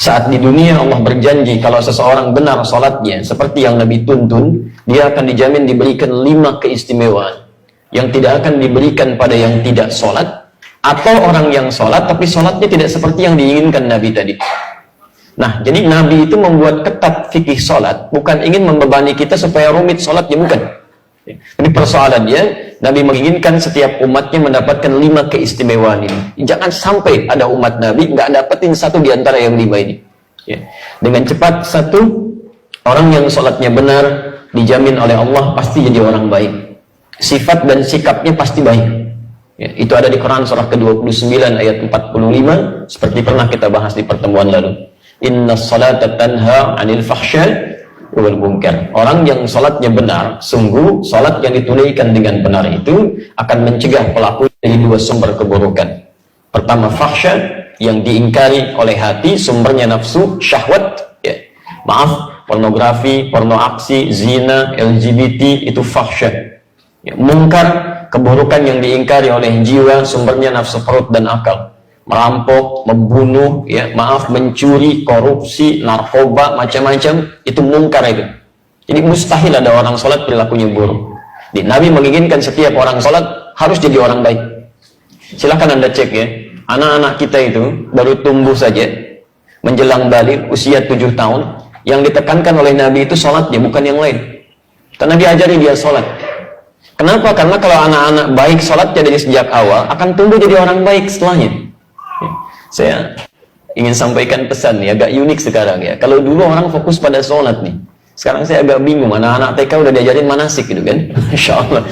Saat di dunia Allah berjanji kalau seseorang benar salatnya seperti yang Nabi tuntun, dia akan dijamin diberikan 5 keistimewaan yang tidak akan diberikan pada yang tidak salat, atau orang yang salat tapi salatnya tidak seperti yang diinginkan Nabi tadi. Nah, jadi Nabi itu membuat ketat fikih salat, bukan ingin membebani kita supaya rumit salatnya, bukan. Jadi persoalannya, Nabi menginginkan setiap umatnya mendapatkan 5 keistimewaan ini. Jangan sampai ada umat Nabi nggak dapetin satu di antara yang 5 ini. Ya. Dengan cepat, satu, orang yang sholatnya benar dijamin oleh Allah pasti jadi orang baik. Sifat dan sikapnya pasti baik. Ya. Itu ada di Quran surah ke-29 ayat 45, seperti pernah kita bahas di pertemuan lalu. Inna salata tanha 'anil fahsya wal munkar. Orang yang salatnya benar, sungguh salat yang ditunaikan dengan benar itu akan mencegah pelaku dari 2 sumber keburukan. Pertama, fahsya, yang diingkari oleh hati, sumbernya nafsu, syahwat, ya. Maaf, pornografi, porno aksi, zina, LGBT, itu fahsya. Ya. Munkar, keburukan yang diingkari oleh jiwa, sumbernya nafsu perut dan akal. Merampok, membunuh, ya, maaf, mencuri, korupsi, narkoba, macam-macam, itu mungkar itu. Jadi mustahil ada orang sholat perilakunya buruk. Jadi, Nabi menginginkan setiap orang sholat harus jadi orang baik. Silahkan Anda cek ya, anak-anak kita itu baru tumbuh saja, menjelang balik usia 7 tahun, yang ditekankan oleh Nabi itu sholatnya, bukan yang lain. Karena Nabi ajari dia sholat. Kenapa? Karena kalau anak-anak baik sholatnya dari sejak awal, akan tumbuh jadi orang baik setelahnya. Saya ingin sampaikan pesan nih, agak unik sekarang ya. Kalau dulu orang fokus pada sholat nih, sekarang saya agak bingung, anak-anak TK udah diajarin manasik gitu kan. Insya Allah,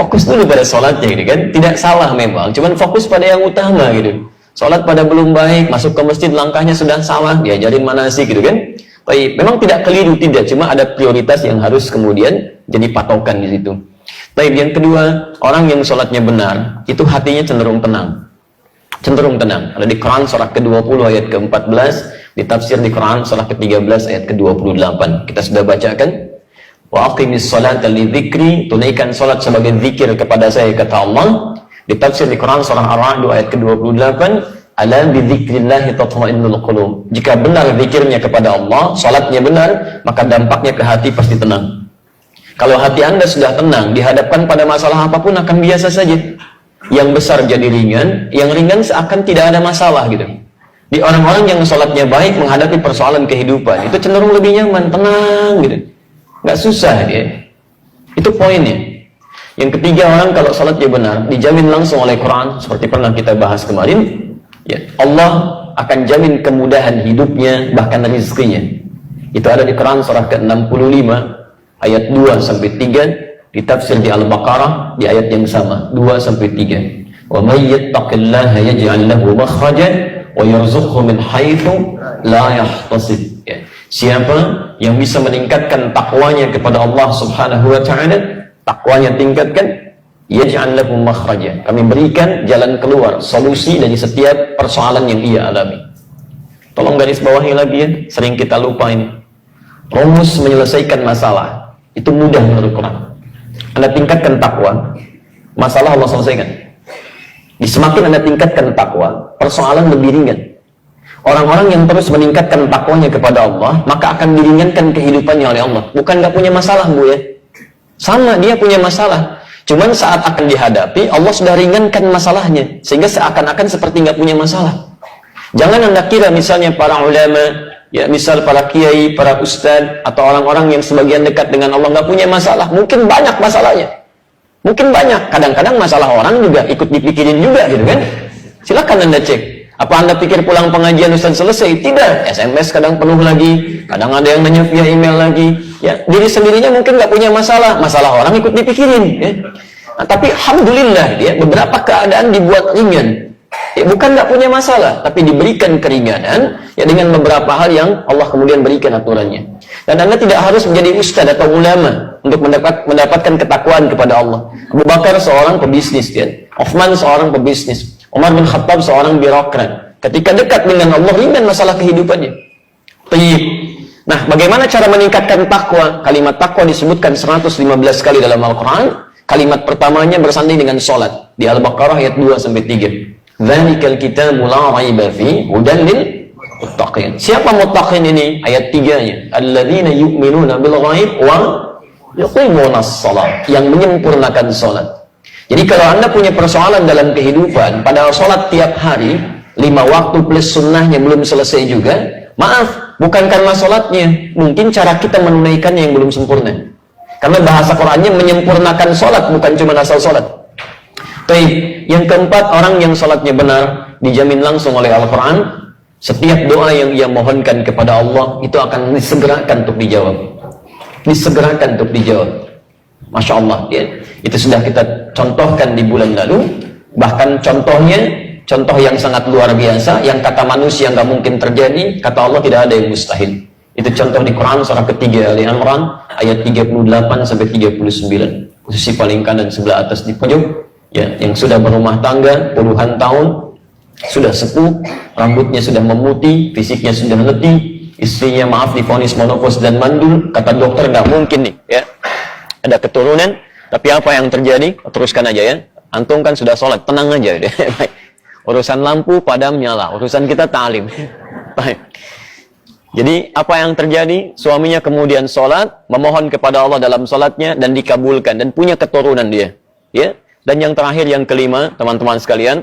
fokus dulu pada sholatnya gitu kan. Tidak salah memang, cuman fokus pada yang utama gitu. Sholat pada belum baik, masuk ke masjid langkahnya sudah salah, diajarin manasik gitu kan. Tapi memang tidak keliru, tidak, cuma ada prioritas yang harus kemudian jadi patokan di situ. Tapi yang kedua, orang yang sholatnya benar, itu hatinya cenderung tenang. Cenderung tenang. Ada di Quran surah ke-20 ayat ke-14, ditafsir di Quran surah ke-13 ayat ke-28. Kita sudah bacakan. Wa aqimis salata li dzikri, tunaikan salat sebagai zikir kepada saya, kata Allah. Ditafsir di Quran surah Ar-Ra'd ayat ke-28, ala bi dzikrillah tatma'innul qulub. Jika benar zikirnya kepada Allah, salatnya benar, maka dampaknya ke hati pasti tenang. Kalau hati Anda sudah tenang, dihadapkan pada masalah apapun akan biasa saja. Yang besar jadi ringan, yang ringan seakan tidak ada masalah gitu. Di orang-orang yang sholatnya baik menghadapi persoalan kehidupan, itu cenderung lebih nyaman, tenang gitu. Nggak susah dia. Itu poinnya. Yang ketiga, orang kalau sholatnya benar, dijamin langsung oleh Quran, seperti pernah kita bahas kemarin, ya, Allah akan jamin kemudahan hidupnya, bahkan rezekinya. Itu ada di Quran surah ke-65 ayat 2-3. Ditafsir di Al-Baqarah di ayat yang sama 2-3. Wa may yattaqillaha yaj'al lahu makhrajan wa yarzuqhu min haitsu la yahtasib. Ya. Siapa yang bisa meningkatkan takwanya kepada Allah Subhanahu wa taala, takwanya tingkatkan, yaj'al lahu makhrajan. Kami berikan jalan keluar, solusi dari setiap persoalan yang ia alami. Tolong garis bawahi lagi ya, sering kita lupa ini. Rumus menyelesaikan masalah itu mudah menurut Quran. Anda tingkatkan takwa, masalah Allah selesaikan. Semakin Anda tingkatkan takwa, persoalan lebih ringan. Orang-orang yang terus meningkatkan takwanya kepada Allah, maka akan diringankan kehidupannya oleh Allah. Bukan nggak punya masalah, Bu ya. Sama, dia punya masalah. Cuman saat akan dihadapi, Allah sudah ringankan masalahnya, sehingga seakan-akan seperti nggak punya masalah. Jangan Anda kira misalnya para ulama, ya, misal para kiai, para ustadz, atau orang-orang yang sebagian dekat dengan Allah nggak punya masalah. Mungkin banyak masalahnya. Mungkin banyak. Kadang-kadang masalah orang juga ikut dipikirin juga gitu kan. Silakan Anda cek. Apa Anda pikir pulang pengajian ustadz selesai? Tidak. SMS kadang penuh lagi. Kadang ada yang nanya via email lagi. Ya, diri sendirinya mungkin nggak punya masalah. Masalah orang ikut dipikirin. Ya. Nah, tapi alhamdulillah ya, beberapa keadaan dibuat ringan. Ya, bukan nggak punya masalah, tapi diberikan keringanan ya dengan beberapa hal yang Allah kemudian berikan aturannya. Dan Anda tidak harus menjadi ustaz atau ulama untuk mendapatkan ketakwaan kepada Allah. Abu Bakar seorang pebisnis, kan? Uthman seorang pebisnis, Umar bin Khattab seorang birokrat. Ketika dekat dengan Allah, ringan masalah kehidupannya. Tayyib. Nah, bagaimana cara meningkatkan takwa? Kalimat takwa disebutkan 115 kali dalam Al-Quran. Kalimat pertamanya bersanding dengan sholat di Al-Baqarah ayat 2-3. Dzalikal kitabu la raiba fihi hudan lil muttaqin. muttaqin. Siapa muttaqin ini? Ayat 3-nya. Alladzina yu'minuna bil ghaib wa yuqimunas shalah, yang menyempurnakan salat. Jadi kalau Anda punya persoalan dalam kehidupan, padahal salat tiap hari 5 waktu plus sunnahnya belum selesai juga, maaf, bukan karena salatnya, mungkin cara kita menunaikannya yang belum sempurna. Karena bahasa Qur'annya menyempurnakan salat, bukan cuma asal salat. Baik, yang keempat, orang yang salatnya benar dijamin langsung oleh Al-Quran, setiap doa yang ia mohonkan kepada Allah itu akan disegerakan untuk dijawab. Disegerakan untuk dijawab. Masya Allah, ya. Itu sudah kita contohkan di bulan lalu. Bahkan contohnya, contoh yang sangat luar biasa, yang kata manusia nggak mungkin terjadi, kata Allah tidak ada yang mustahil. Itu contoh di Quran surah ketiga Ali Imran ayat 38 sampai 39. Posisi paling kanan sebelah atas di pojok, ya, yang sudah berumah tangga puluhan tahun, sudah sepuh, rambutnya sudah memutih, fisiknya sudah letih, istrinya maaf divonis menopause dan mandul, kata dokter nggak mungkin nih, ya, ada keturunan. Tapi apa yang terjadi? Teruskan aja ya. Antum kan sudah sholat, tenang aja deh. Urusan lampu padam nyala, urusan kita ta'lim. Jadi apa yang terjadi? Suaminya kemudian sholat, memohon kepada Allah dalam sholatnya dan dikabulkan dan punya keturunan dia. Ya. Dan yang terakhir, yang kelima, teman-teman sekalian,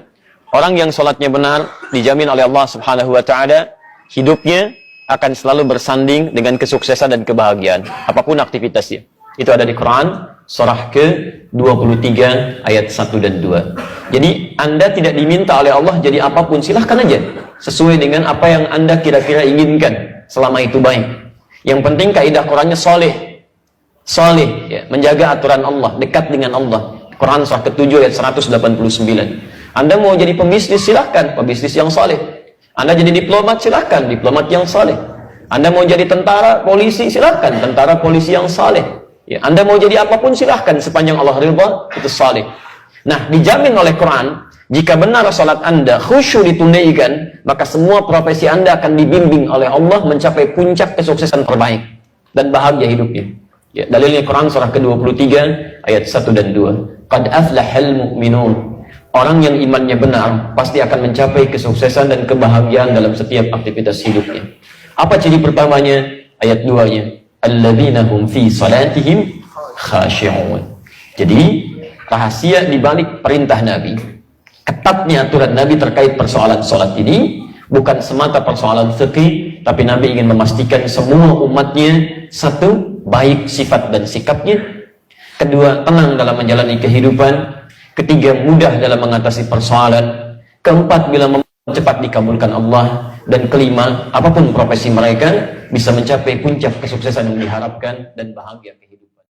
orang yang sholatnya benar dijamin oleh Allah Subhanahu wa Ta'ala, hidupnya akan selalu bersanding dengan kesuksesan dan kebahagiaan apapun aktivitasnya. Itu ada di Quran surah ke-23 ayat 1 dan 2. Jadi Anda tidak diminta oleh Allah jadi apapun, silahkan aja sesuai dengan apa yang Anda kira-kira inginkan, selama itu baik. Yang penting kaidah Qurannya soleh, ya, menjaga aturan Allah, dekat dengan Allah. Quran surah ke-7 ayat 189. Anda mau jadi pembisnis, silahkan, pembisnis yang soleh. Anda jadi diplomat, silahkan, diplomat yang soleh. Anda mau jadi tentara, polisi, silahkan, tentara polisi yang soleh. Ya, Anda mau jadi apapun, silahkan, sepanjang Allah ridha, itu soleh. Nah, dijamin oleh Quran, jika benar salat Anda khusyuk ditunaikan, maka semua profesi Anda akan dibimbing oleh Allah mencapai puncak kesuksesan terbaik dan bahagia hidupnya. Ya, dalilnya Quran surah ke-23 ayat 1 dan 2. Qad aflahal mu'minun. Orang yang imannya benar pasti akan mencapai kesuksesan dan kebahagiaan dalam setiap aktivitas hidupnya. Apa ciri pertamanya? Ayat 2-nya. Alladzina hum fi salatihim khashi'un. Jadi, rahasia di balik perintah Nabi, ketatnya aturan Nabi terkait persoalan salat ini bukan semata persoalan fikih, tapi Nabi ingin memastikan semua umatnya, satu, baik sifat dan sikapnya, kedua, tenang dalam menjalani kehidupan, ketiga, mudah dalam mengatasi persoalan, keempat, bila cepat dikabulkan Allah, dan kelima, apapun profesi mereka bisa mencapai puncak kesuksesan yang diharapkan dan bahagia kehidupan.